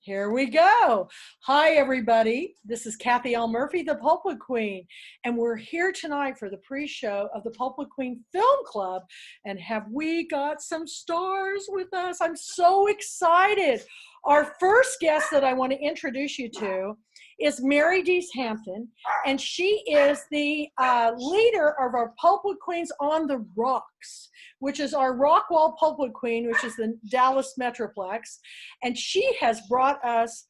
Here we go. Hi, everybody. This is Kathy L. Murphy, the Pulpwood Queen, and we're here tonight for the pre-show of the Pulpwood Queen Film Club. And have we got some stars with us? I'm so excited. Our first guest that I want to introduce you to is Mary Deese Hampton, and she is the leader of our Pulpwood Queens on the Rocks, which is our Rockwall Pulpwood Queen, which is the Dallas Metroplex. And she has brought us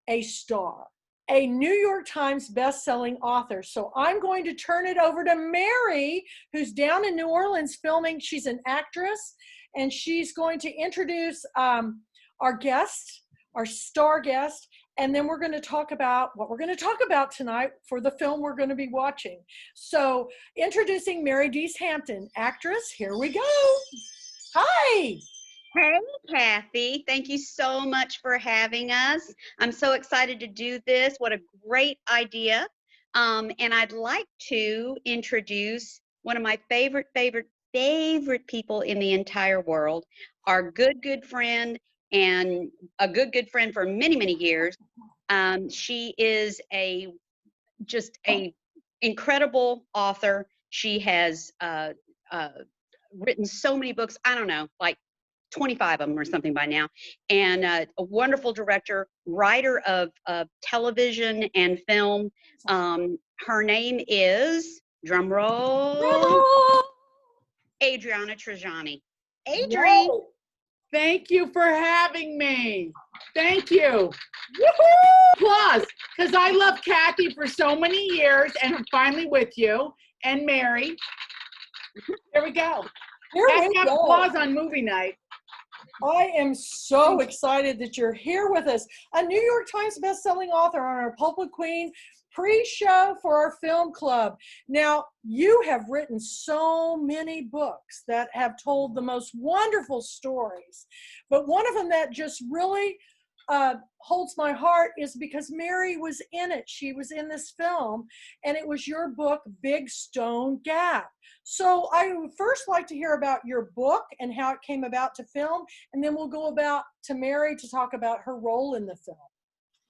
a star, a New York Times best-selling author. So I'm going to turn it over to Mary, who's down in New Orleans filming. She's an actress, and she's going to introduce our guest, our star guest, and then we're going to talk about what we're going to talk about tonight for the film we're going to be watching. So introducing Mary Deese Hampton, actress, here we go. Hi. Hey, Kathy. Thank you so much for having us. I'm so excited to do this. What a great idea. And I'd like to introduce one of my favorite people in the entire world, our good friend, and a good friend for many years. She is just a incredible author. She has written so many books. I don't know, like 25 of them or something by now, and a wonderful director, writer of television and film. Her name is, drum roll, Adriana Trigiani. Adri. Whoa. Thank you for having me. Thank you. Applause, because I love Kathy for so many years, and I'm finally with you and Mary. Here we go. Applause on movie night. I am so excited that you're here with us. A New York Times best-selling author on our Pulpwood Queen pre-show for our film club. Now, you have written so many books that have told the most wonderful stories, but one of them that just really holds my heart is because Mary was in it. She was in this film, and it was your book, Big Stone Gap. So I would first like to hear about your book and how it came about to film, and then we'll go about to Mary to talk about her role in the film.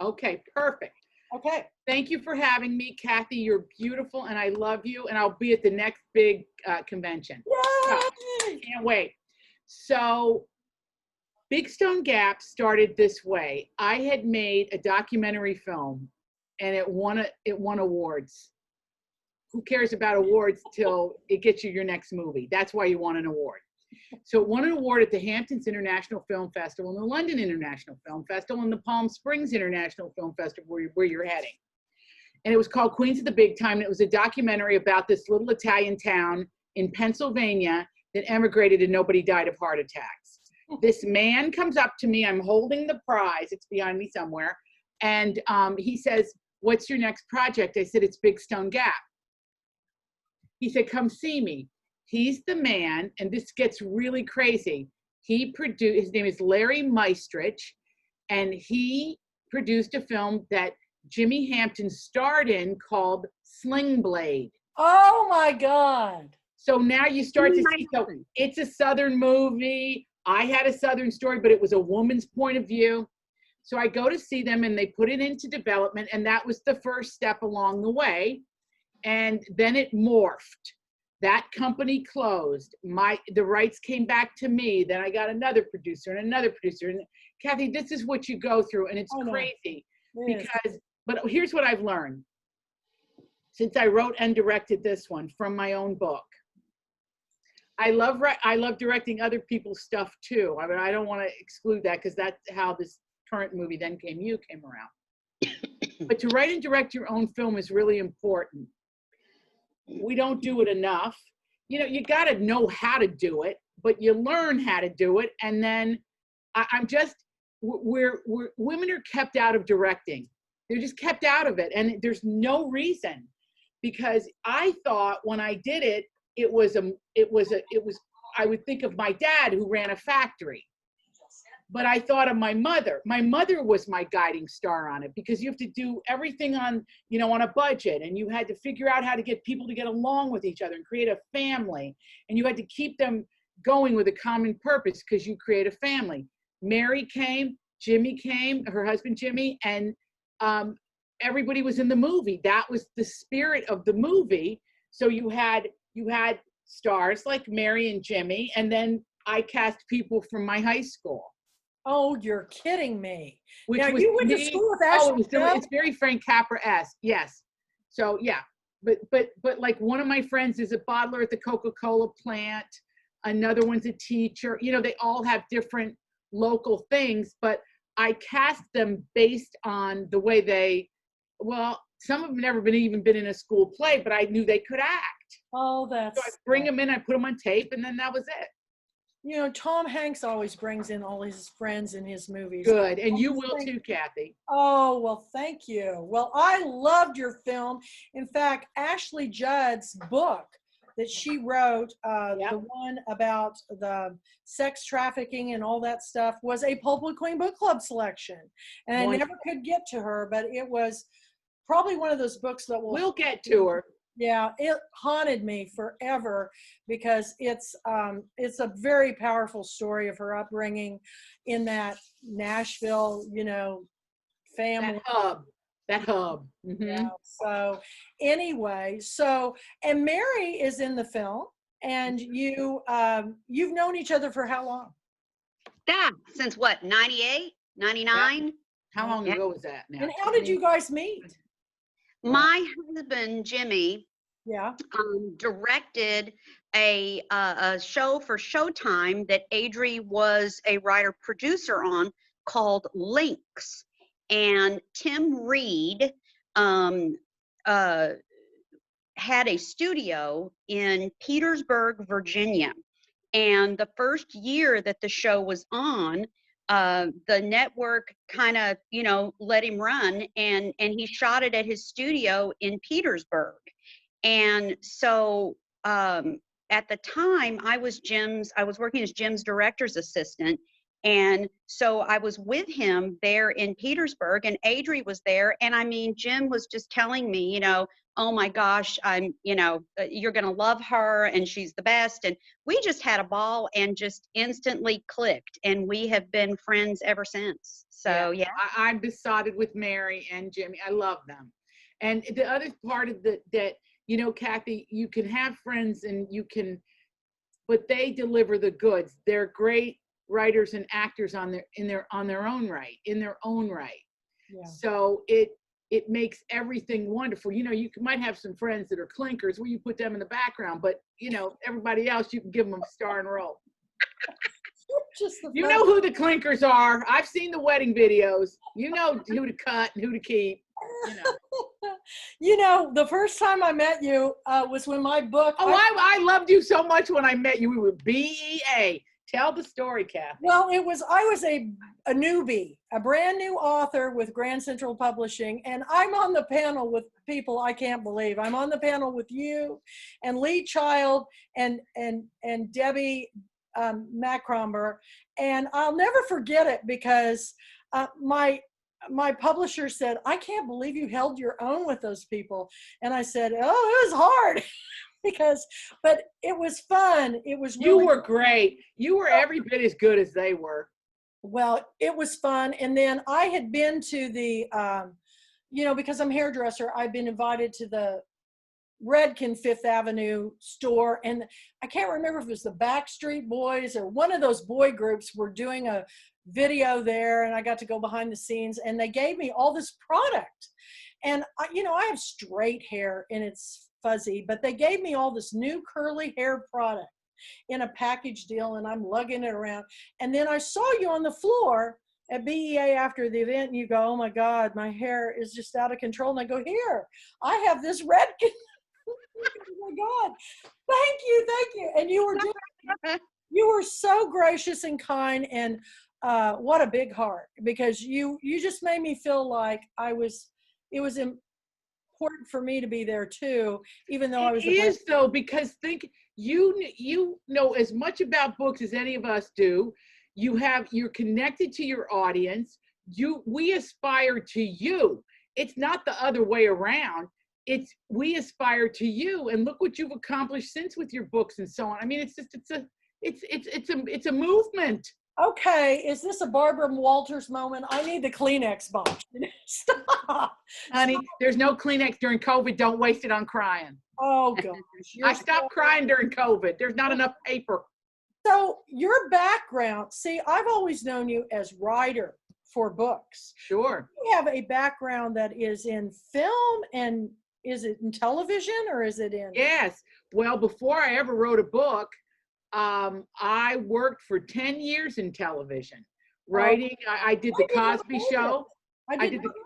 Okay, perfect. Okay. Thank you for having me, Kathy. You're beautiful, and I love you, and I'll be at the next big convention. Yay! Can't wait. So Big Stone Gap started this way. I had made a documentary film, and it won awards. Who cares about awards till it gets you your next movie? That's why you want an award. So it won an award at the Hamptons International Film Festival, and the London International Film Festival, and the Palm Springs International Film Festival, where you're heading. And it was called Queens of the Big Time, and it was a documentary about this little Italian town in Pennsylvania that emigrated and nobody died of heart attacks. This man comes up to me, I'm holding the prize, it's behind me somewhere, and he says, "What's your next project?" I said, "It's Big Stone Gap." He said, "Come see me." He's the man, and this gets really crazy. His name is Larry Meistrich, and he produced a film that Jimmy Hampton starred in called Sling Blade. Oh my God. So now you start to see, so it's a Southern movie. I had a Southern story, but it was a woman's point of view. So I go to see them, and they put it into development, and that was the first step along the way. And then it morphed. That company closed. The rights came back to me. Then I got another producer and another producer. And Kathy, this is what you go through, and it's crazy. But here's what I've learned. Since I wrote and directed this one from my own book, I love directing other people's stuff too. I mean, I don't want to exclude that, because that's how this current movie, Then Came You, came around. But to write and direct your own film is really important. We don't do it enough. You know, you got to know how to do it, but you learn how to do it. And then women are kept out of directing. They're just kept out of it. And there's no reason, because I thought when I did it, I would think of my dad, who ran a factory. But I thought of my mother. My mother was my guiding star on it, because you have to do everything on a budget, and you had to figure out how to get people to get along with each other and create a family, and you had to keep them going with a common purpose, because you create a family. Mary came, Jimmy came, her husband Jimmy, and everybody was in the movie. That was the spirit of the movie. So you had stars like Mary and Jimmy, and then I cast people from my high school. Oh, you're kidding me. Which now, was you went to me. school with Oh, Ashley. it's very Frank Capra-esque. Yes. So yeah, but like one of my friends is a bottler at the Coca-Cola plant. Another one's a teacher. You know, they all have different local things, but I cast them based on the way they, well, some of them never even been in a school play, but I knew they could act. Oh, that's. So I bring them in, I put them on tape, and then that was it. You know, Tom Hanks always brings in all his friends in his movies. Good, and you will too, Kathy. Oh, well, thank you. Well, I loved your film. In fact, Ashley Judd's book that she wrote, the one about the sex trafficking and all that stuff, was a Pulpwood Queen Book Club selection. And I never could get to her, but it was probably one of those books that we'll get to her. Yeah, it haunted me forever because it's a very powerful story of her upbringing in that Nashville, you know, family. That hub. Mm-hmm. Yeah, so anyway, and Mary is in the film, and you've known each other for how long? Yeah, since what, 98, 99? Yeah. How long ago was that now? And how did you guys meet? My husband, Jimmy, directed a show for Showtime that Adri was a writer-producer on called Links. And Tim Reed had a studio in Petersburg, Virginia. And the first year that the show was on, the network kind of, you know, let him run, and he shot it at his studio in Petersburg. And so at the time I was working as Jim's director's assistant. And so I was with him there in Petersburg, and Adri was there. And I mean, Jim was just telling me, you know, oh my gosh, you're going to love her and she's the best. And we just had a ball and just instantly clicked. And we have been friends ever since. So, yeah. I'm besotted with Mary and Jimmy. I love them. And the other part of that, you know, Kathy, you can have friends but they deliver the goods. They're great writers and actors in their own right. Yeah. So it makes everything wonderful. You know, you might have some friends that are clinkers where you put them in the background, but you know, everybody else, you can give them a star and roll. You know who the clinkers are. I've seen the wedding videos. You know who to cut and who to keep. You know. You know, the first time I met you was when my book. Oh, I loved you so much when I met you. We were BEA. Tell the story, Kathy. Well, I was a newbie, a brand new author with Grand Central Publishing, and I'm on the panel with people I can't believe. I'm on the panel with you and Lee Child and Debbie Macromber, and I'll never forget it because my publisher said, "I can't believe you held your own with those people," and I said, "Oh, it was hard." But it was fun. It was really You were great. You were every bit as good as they were. Well, it was fun. And then I had been to the, you know, because I'm a hairdresser, I've been invited to the Redken Fifth Avenue store. And I can't remember if it was the Backstreet Boys or one of those boy groups were doing a video there. And I got to go behind the scenes and they gave me all this product. And, you know, I have straight hair and it's fuzzy, but they gave me all this new curly hair product in a package deal, and I'm lugging it around. And then I saw you on the floor at BEA after the event, and you go, "Oh my God, my hair is just out of control." And I go, "Here, I have this Redken." Oh my God, thank you. And you were so gracious and kind, and what a big heart, because you just made me feel like it was important for me to be there too, even though I was. It is though, because you know as much about books as any of us do. You're connected to your audience. We aspire to you. It's not the other way around. We aspire to you, and look what you've accomplished since with your books and so on. I mean, it's a movement. Okay, is this a Barbara Walters moment? I need the Kleenex box. Stop. Honey, there's no Kleenex during COVID. Don't waste it on crying. Oh gosh. I stopped crying during COVID. There's not enough paper. So your background, see, I've always known you as writer for books. Sure. You have a background that is in film, and is it in television or is it in? Yes. Well, before I ever wrote a book, I worked for 10 years in television, writing. I did the Cosby Show.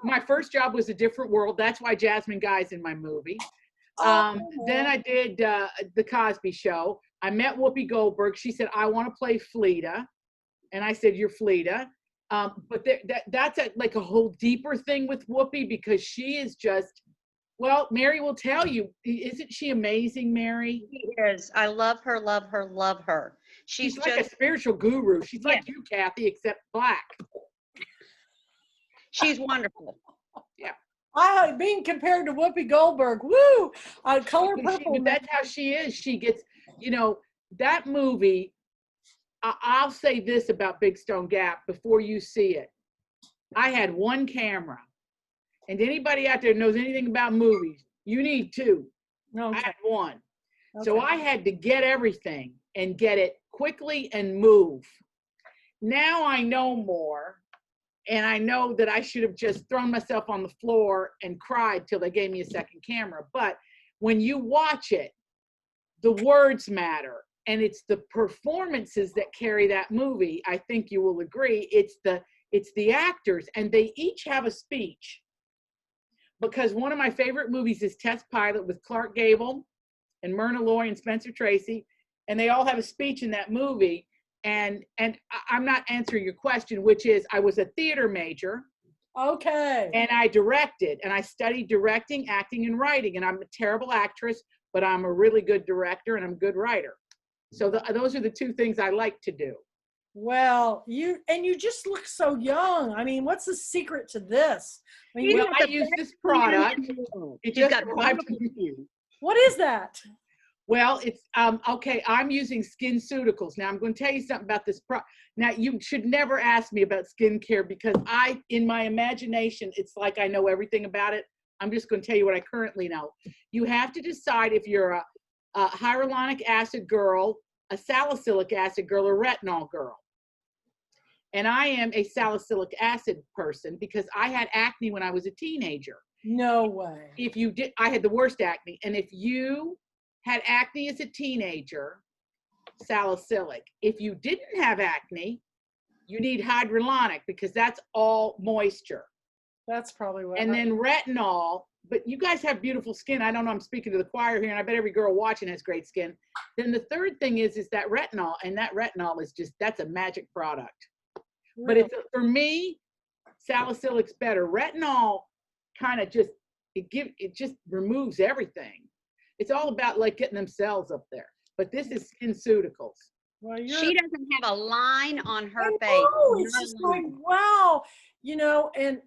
My first job was A Different World. That's why Jasmine Guy's in my movie. Then I did the Cosby Show. I met Whoopi Goldberg. She said, I want to play Fleeta. And I said, you're Fleeta. But that's like a whole deeper thing with Whoopi, because she is just, well, Mary will tell you, isn't she amazing, Mary? She is. I love her, love her, love her. She's like a spiritual guru. She's like you, Kathy, except black. She's wonderful. Yeah. Being compared to Whoopi Goldberg, woo! Color Purple. That's how she is. She gets, that movie. I'll say this about Big Stone Gap before you see it. I had one camera. And anybody out there knows anything about movies, you need two. Okay. I had one. Okay. So I had to get everything and get it quickly and move. Now I know more, and I know that I should have just thrown myself on the floor and cried till they gave me a second camera. But when you watch it, the words matter, and it's the performances that carry that movie. I think you will agree. It's the actors, and they each have a speech. Because one of my favorite movies is Test Pilot with Clark Gable and Myrna Loy and Spencer Tracy, and they all have a speech in that movie. And I'm not answering your question, which is, I was a theater major. Okay. And I directed, and I studied directing, acting, and writing. And I'm a terrible actress, but I'm a really good director, and I'm a good writer. So those are the two things I like to do. Well, you just look so young. I mean, what's the secret to this? I mean, Well, I use this product. It just arrived. What is that? Well, it's okay. I'm using SkinCeuticals. Now I'm going to tell you something about this product. Now you should never ask me about skincare, because in my imagination, it's like I know everything about it. I'm just going to tell you what I currently know. You have to decide if you're a hyaluronic acid girl, a salicylic acid girl, or retinol girl. And I am a salicylic acid person because I had acne when I was a teenager. No way. If you did, I had the worst acne. And if you had acne as a teenager, salicylic. If you didn't have acne, you need hyaluronic, because that's all moisture. That's probably what. And then retinol, but you guys have beautiful skin. I don't know, I'm speaking to the choir here, and I bet every girl watching has great skin. Then the third thing is that retinol, and that retinol is that's a magic product. But for me, salicylic's better. Retinol kind of it just removes everything. It's all about like getting them cells up there. But this is SkinCeuticals. Well, she doesn't have a line on her face. It's just like, wow, and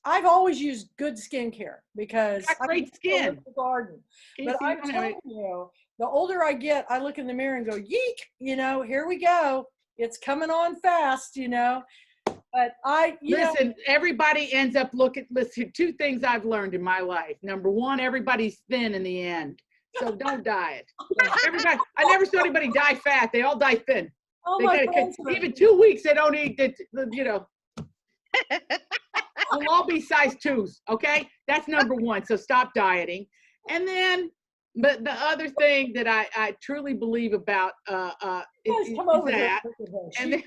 I've always used good skincare because I got great skin. The garden. But I'm telling you, the older I get, I look in the mirror and go, yeek, here we go. It's coming on fast, But listen, everybody ends up listen, two things I've learned in my life. Number one, everybody's thin in the end. So don't diet. I never saw anybody die fat. They all die thin. Oh, even 2 weeks, they don't eat it, We'll all be size 2s, okay? That's number one. So stop dieting. And then, but the other thing that I truly believe about is that. And then,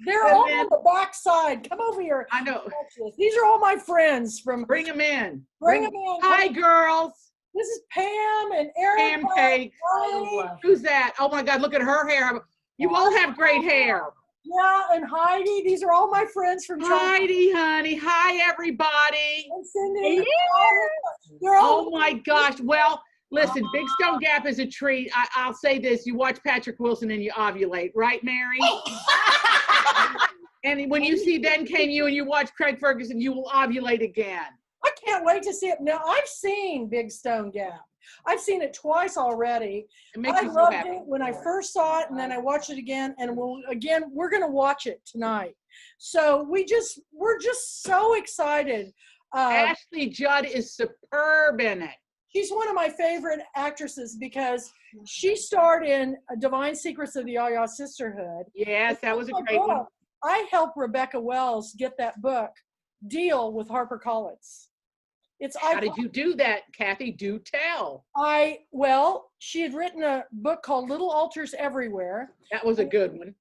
they're all on the back side. Come over here. I know. These are all my friends from. Bring them in. Bring them in. Hi, girls. This is Pam and Erin. Pam Cake. Who's that? Oh my God, look at her hair. You all have great hair. Yeah, and Heidi. These are all my friends from. Heidi, honey. Hi, everybody. And Cindy. They're all. Oh my gosh. Well, listen, Big Stone Gap is a treat. I'll say this: you watch Patrick Wilson and you ovulate, right, Mary? And when you see Then Came You and you watch Craig Ferguson, you will ovulate again. I can't wait to see it. Now, I've seen Big Stone Gap. I've seen it twice already. It makes I me so loved happy. it when I first saw it, and then I watched it again, and we're going to watch it tonight. So we're just so excited. Ashley Judd is superb in it. She's one of my favorite actresses because she starred in Divine Secrets of the Yaya Sisterhood. Yes, that was a great one. I helped Rebecca Wells get that book deal with HarperCollins. How did you do that, Kathy? Do tell. Well, she had written a book called Little Altars Everywhere. That was a good one.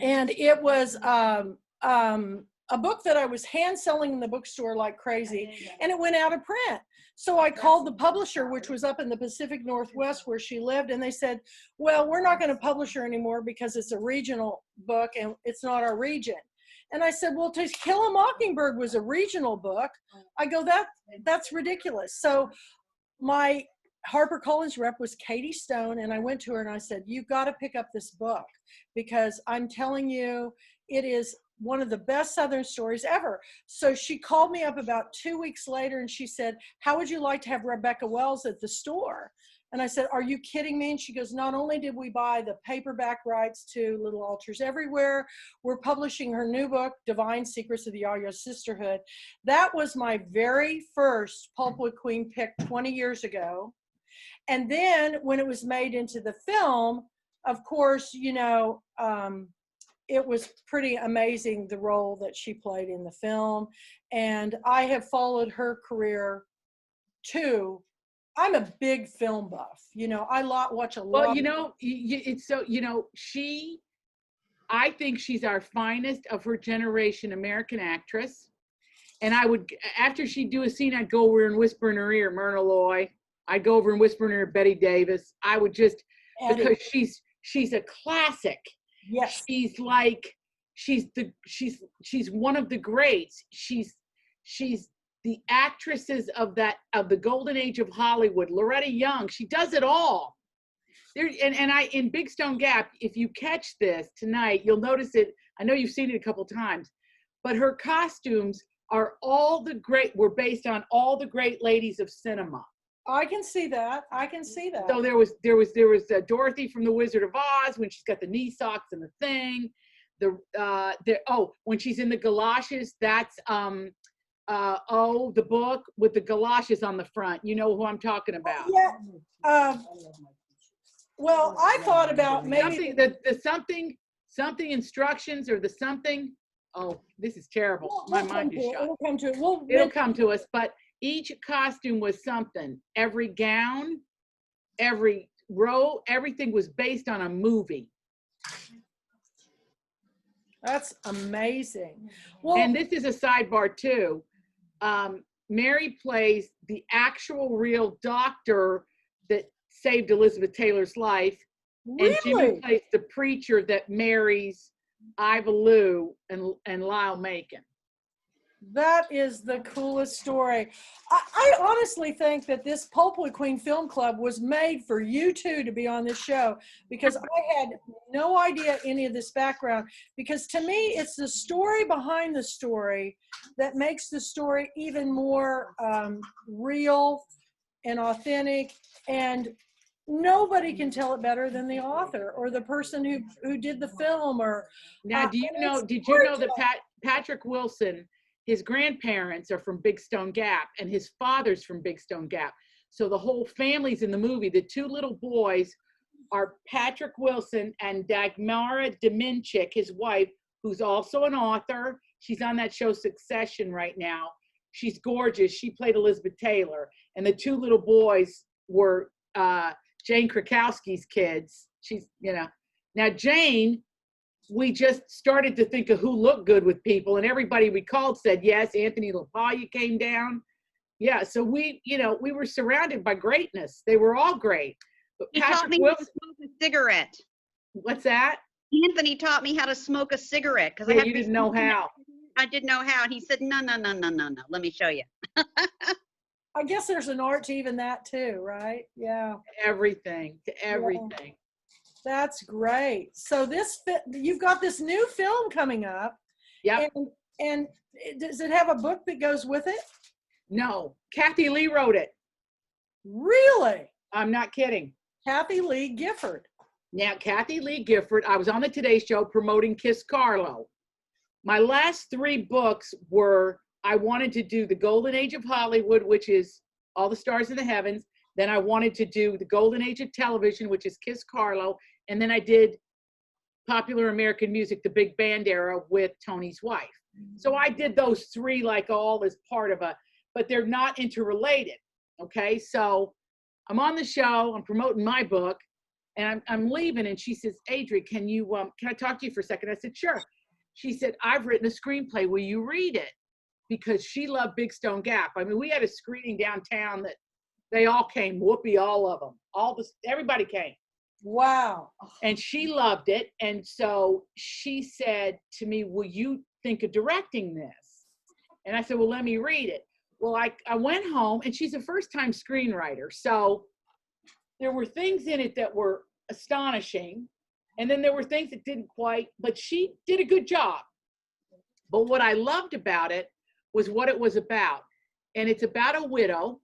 And it was a book that I was hand selling in the bookstore like crazy, and it went out of print. So I called the publisher, which was up in the Pacific Northwest where she lived, and they said, well, we're not going to publish her anymore because it's a regional book and it's not our region. And I said, well, To Kill a Mockingbird was a regional book. I go, that's ridiculous. So my HarperCollins rep was Katie Stone, and I went to her and I said, you've got to pick up this book because I'm telling you, it is one of the best Southern stories ever. So she called me up about 2 weeks later and she said, how would you like to have Rebecca Wells at the store? And I said, are you kidding me? And she goes, not only did we buy the paperback rights to Little Altars Everywhere, we're publishing her new book, Divine Secrets of the Yaya Sisterhood. That was my very first Pulpwood Queen pick 20 years ago. And then when it was made into the film, of course, it was pretty amazing, the role that she played in the film. And I have followed her career too. I'm a big film buff. I watch a lot. Well, it's so, I think she's our finest of her generation American actress. And I would, after she'd do a scene, I'd go over and whisper in her ear, Myrna Loy. I'd go over and whisper in her ear, Betty Davis. I would just, Eddie. because she's a classic. Yes. She's one of the greats. She's the actresses of the golden age of Hollywood. Loretta Young, she does it all. In Big Stone Gap, if you catch this tonight, you'll notice it. I know you've seen it a couple times, but her costumes were based on all the great ladies of cinema. I can see that. So there was Dorothy from The Wizard of Oz when she's got the knee socks and the thing. When she's in the galoshes, that's the book with the galoshes on the front. You know who I'm talking about. Yeah. Well, I thought about maybe something instructions or the something. Oh, this is terrible. My mind is shut. It'll come to it. It'll come to us, but each costume was something. Every gown, every row, everything was based on a movie. That's amazing. Well, And this is a sidebar too. Mary plays the actual real doctor that saved Elizabeth Taylor's life. really? And Jimmy plays the preacher that marries Iva Lou and Lyle Macon. That is the coolest story. I honestly think that this Pulpwood Queen Film Club was made for you two to be on this show, because I had no idea any of this background. Because to me, it's the story behind the story that makes the story even more real and authentic. And nobody can tell it better than the author or the person who did the film. Now, did you know that Patrick Wilson, his grandparents are from Big Stone Gap and his father's from Big Stone Gap. So the whole family's in the movie. The two little boys are Patrick Wilson and Dagmara Dominchik, his wife, who's also an author. She's on that show Succession right now. She's gorgeous. She played Elizabeth Taylor. And the two little boys were Jane Krakowski's kids. Now Jane, we just started to think of who looked good with people, and everybody we called said yes. Anthony LaPaglia came down. Yeah, so we were surrounded by greatness. They were all great. But He taught me how to smoke a cigarette. What's that? Anthony taught me how to smoke a cigarette because You didn't know how. I didn't know how, and he said, "No. Let me show you." I guess there's an art to even that too, right? Yeah. Everything. Yeah. That's great. So you've got this new film coming up. Yeah. And does it have a book that goes with it? No, Kathy Lee wrote it. Really? I'm not kidding. Kathy Lee Gifford. Now, Kathy Lee Gifford, I was on the Today Show promoting Kiss Carlo. My last 3 books were, I wanted to do The Golden Age of Hollywood, which is All the Stars in the Heavens. Then I wanted to do The Golden Age of Television, which is Kiss Carlo. And then I did Popular American Music, the big band era with Tony's wife. So I did those 3 like all as part of but they're not interrelated. Okay, so I'm on the show, I'm promoting my book, and I'm leaving, and she says, Adri, can I talk to you for a second? I said, sure. She said, I've written a screenplay. Will you read it? Because she loved Big Stone Gap. I mean, we had a screening downtown that they all came, whoopee, all of them. Everybody came. Wow. And she loved it. And so she said to me, will you think of directing this? And I said, well, let me read it. Well, I went home, and she's a first-time screenwriter. So there were things in it that were astonishing. And then there were things that didn't quite, but she did a good job. But what I loved about it was what it was about. And it's about a widow,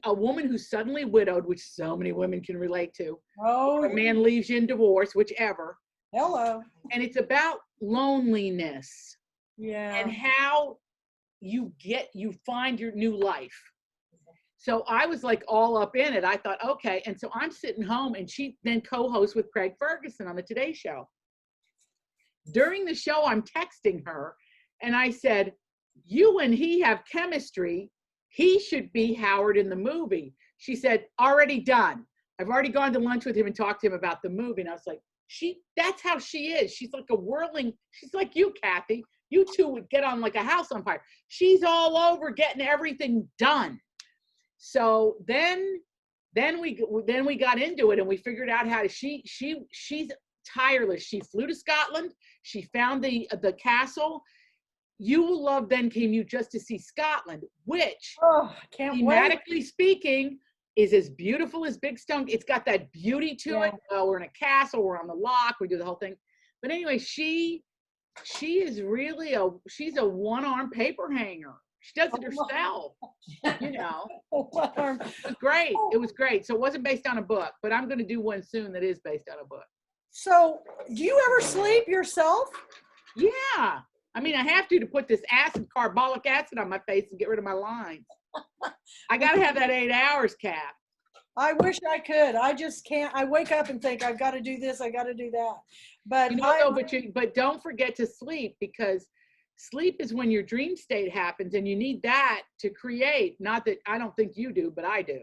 a woman who's suddenly widowed, which so many women can relate to. Oh, A man leaves you in divorce, whichever. hello. And it's about loneliness Yeah. and how you find your new life. So I was like all up in it. I thought, okay. And so I'm sitting home, and she then co-hosts with Craig Ferguson on the Today Show. During the show, I'm texting her, and I said, you and he have chemistry. He should be Howard in the movie. She said, already done. I've already gone to lunch with him and talked to him about the movie. And I was like, that's how she is. She's like she's like you, Kathy. You two would get on like a house on fire. She's all over getting everything done. So then we got into it, and we figured out how to, she's tireless. She flew to Scotland. She found the castle. You Will Love Then Came You just to see Scotland, which thematically speaking is as beautiful as Big Stone. It's got that beauty to it. We're in a castle, we're on the loch, we do the whole thing. But anyway, she is really she's a one-arm paper hanger. She does it herself, you know. It was great. It was great. So it wasn't based on a book, but I'm going to do one soon that is based on a book. So do you ever sleep yourself? Yeah. I mean, I have to put this carbolic acid on my face and get rid of my lines. I got to have that 8 hours, Cap. I wish I could. I just can't. I wake up and think, I've got to do this, I got to do that. But but don't forget to sleep, because sleep is when your dream state happens, and you need that to create. Not that I don't think you do, but I do.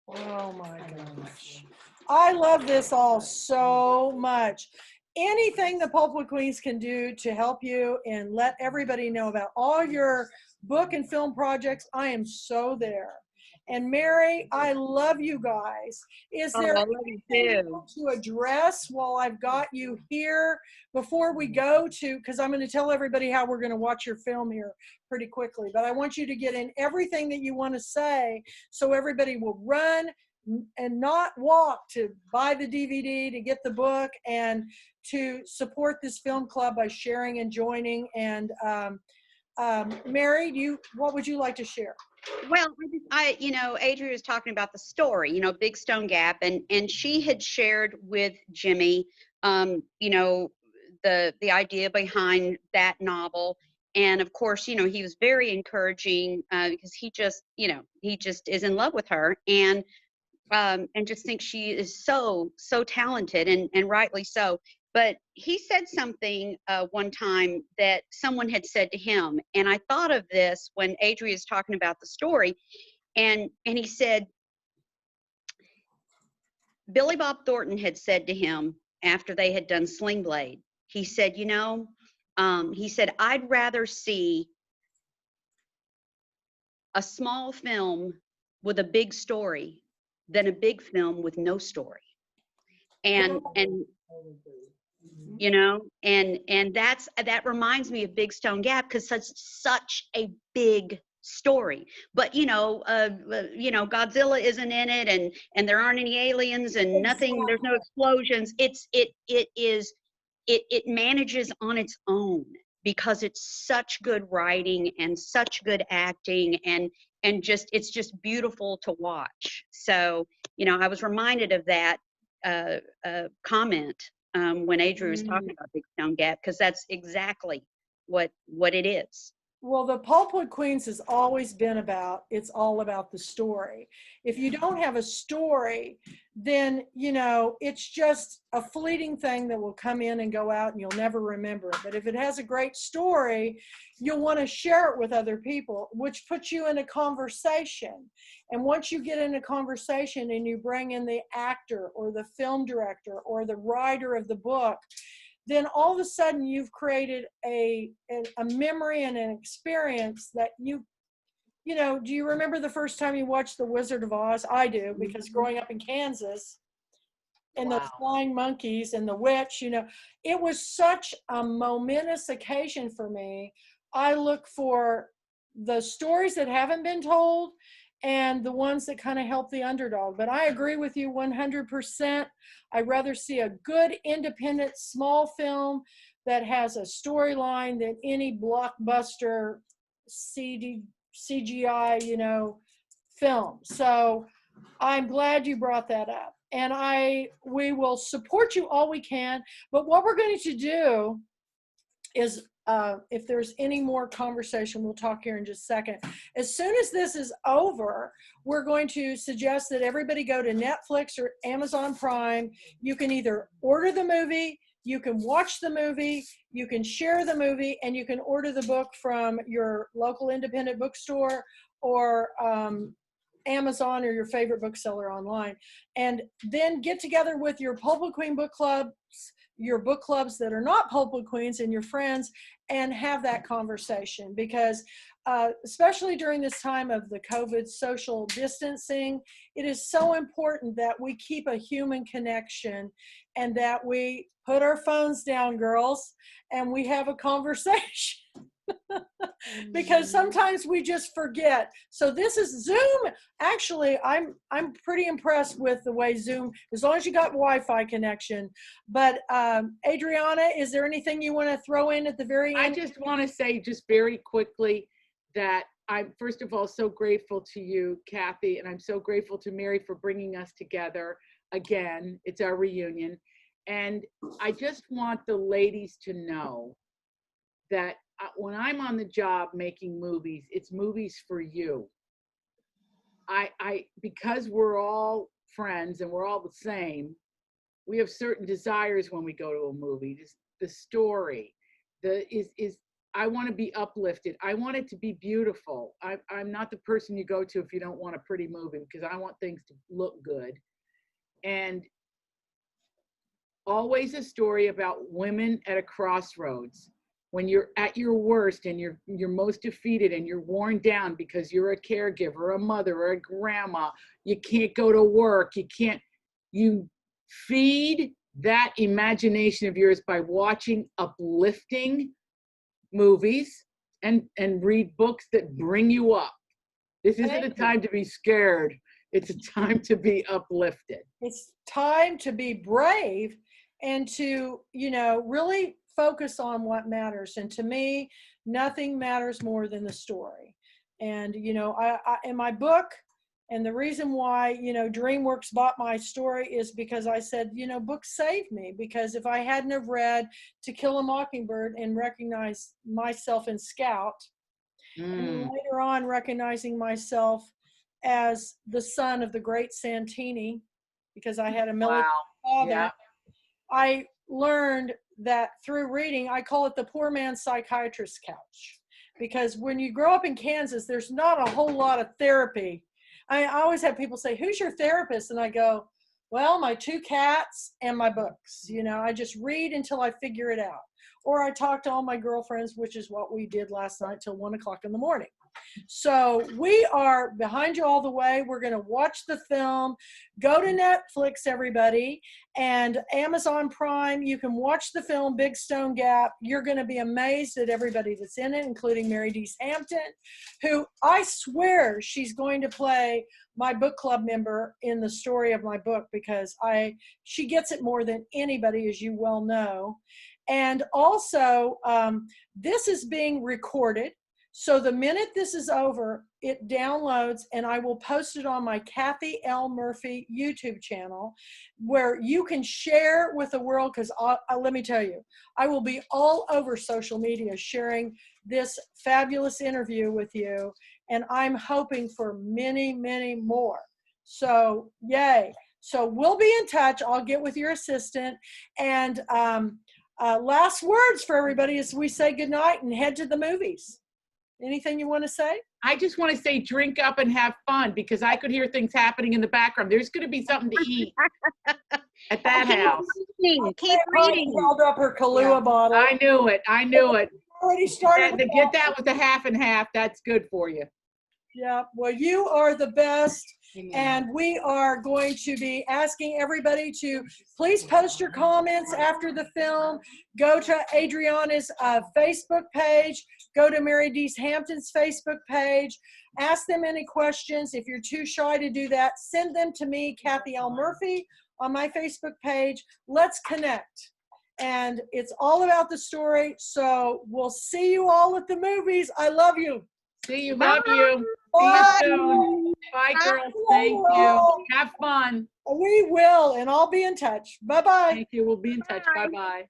Oh my gosh. I love this all so much. Anything the Pulpwood Queens can do to help you and let everybody know about all your book and film projects, I am so there. And Mary, I love you guys. Is there anything to address while I've got you here before we go to, because I'm going to tell everybody how we're going to watch your film here pretty quickly, but I want you to get in everything that you want to say so everybody will run and not walk to buy the DVD, to get the book, and to support this film club by sharing and joining. And Mary, what would you like to share? Well, Adriana was talking about the story, Big Stone Gap, and she had shared with Jimmy, the idea behind that novel. And of course, he was very encouraging because he just is in love with her, and just thinks she is so talented, and rightly so. But he said something one time that someone had said to him, and I thought of this when Adriana is talking about the story, and he said, Billy Bob Thornton had said to him after they had done Sling Blade, he said, I'd rather see a small film with a big story than a big film with no story. And that reminds me of Big Stone Gap, because such a big story. But Godzilla isn't in it, and there aren't any aliens, and nothing. There's no explosions. It manages on its own because it's such good writing and such good acting, and it's just beautiful to watch. So I was reminded of that comment when Adriana was talking about Big Stone Gap, because that's exactly what it is. Well, the Pulpwood Queens has always been about, it's all about the story. If you don't have a story, then, it's just a fleeting thing that will come in and go out and you'll never remember it. But if it has a great story, you'll want to share it with other people, which puts you in a conversation. And once you get in a conversation and you bring in the actor or the film director or the writer of the book, then all of a sudden you've created a memory and an experience that do you remember the first time you watched The Wizard of Oz? I do, because growing up in Kansas and the flying monkeys and the witch, it was such a momentous occasion for me. I look for the stories that haven't been told and the ones that kind of help the underdog. But I agree with you 100%. I'd rather see a good, independent, small film that has a storyline than any blockbuster CGI, film. So I'm glad you brought that up. And we will support you all we can. But what we're going to do is, if there's any more conversation, we'll talk here in just a second. As soon as this is over, we're going to suggest that everybody go to Netflix or Amazon Prime. You can either order the movie, you can watch the movie, you can share the movie, and you can order the book from your local independent bookstore or Amazon or your favorite bookseller online. And then get together with your Pulpwood Queen book clubs, your book clubs that are not Pulpwood Queens, and your friends, and have that conversation. Because especially during this time of the COVID social distancing, it is so important that we keep a human connection and that we put our phones down, girls, and we have a conversation. Because sometimes we just forget. So this is Zoom. Actually, I'm pretty impressed with the way Zoom, as long as you got Wi-Fi connection. But Adriana, is there anything you want to throw in at the very end? I just want to say just very quickly that I'm, first of all, so grateful to you, Kathy, and I'm so grateful to Mary for bringing us together again. It's our reunion. And I just want the ladies to know that when I'm on the job making movies, it's movies for you. Because we're all friends and we're all the same, we have certain desires when we go to a movie. The story, I want to be uplifted. I want it to be beautiful. I'm not the person you go to if you don't want a pretty movie, because I want things to look good. And always a story about women at a crossroads. When you're at your worst and you're most defeated and you're worn down because you're a caregiver, a mother, or a grandma, you can't go to work, you feed that imagination of yours by watching uplifting movies and read books that bring you up. This isn't a time to be scared. It's a time to be uplifted. It's time to be brave and to, really focus on what matters. And to me, nothing matters more than the story. And, I in my book, and the reason why, DreamWorks bought my story is because I said, books saved me. Because if I hadn't have read To Kill a Mockingbird and recognized myself in Scout, and later on recognizing myself as the son of the great Santini, because I had a military father, yeah. I learned that through reading, I call it the poor man's psychiatrist's couch. Because when you grow up in Kansas, there's not a whole lot of therapy. I always have people say, who's your therapist? And I go, well, my 2 cats and my books. I just read until I figure it out. Or I talk to all my girlfriends, which is what we did last night till 1 o'clock in the morning. So we are behind you all the way. We're going to watch the film. Go to Netflix, everybody, and Amazon Prime. You can watch the film Big Stone Gap. You're going to be amazed at everybody that's in it, including Mary Deese Hampton, who I swear she's going to play my book club member in the story of my book, because she gets it more than anybody, as you well know. And also, this is being recorded. So the minute this is over, it downloads and I will post it on my Kathy L. Murphy YouTube channel where you can share with the world, because let me tell you, I will be all over social media sharing this fabulous interview with you, and I'm hoping for many, many more. So yay. So we'll be in touch. I'll get with your assistant. And last words for everybody as we say goodnight and head to the movies. Anything you want to say? I just want to say drink up and have fun, because I could hear things happening in the background. There's going to be something to eat at that house. Keep reading. Held up her Kahlua bottle. I knew it. I knew it. Already started. To get that with the half and half, that's good for you. Yeah, well, you are the best. And we are going to be asking everybody to please post your comments after the film. Go to Adriana's Facebook page. Go to Mary Deese Hampton's Facebook page. Ask them any questions. If you're too shy to do that, send them to me, Kathy L. Murphy, on my Facebook page. Let's connect. And it's all about the story. So we'll see you all at the movies. I love you. See you. Love you. Bye. See you soon. Bye, girls. Thank you. Have fun. We will, and I'll be in touch. Bye-bye. Thank you. We'll be in touch. Bye-bye.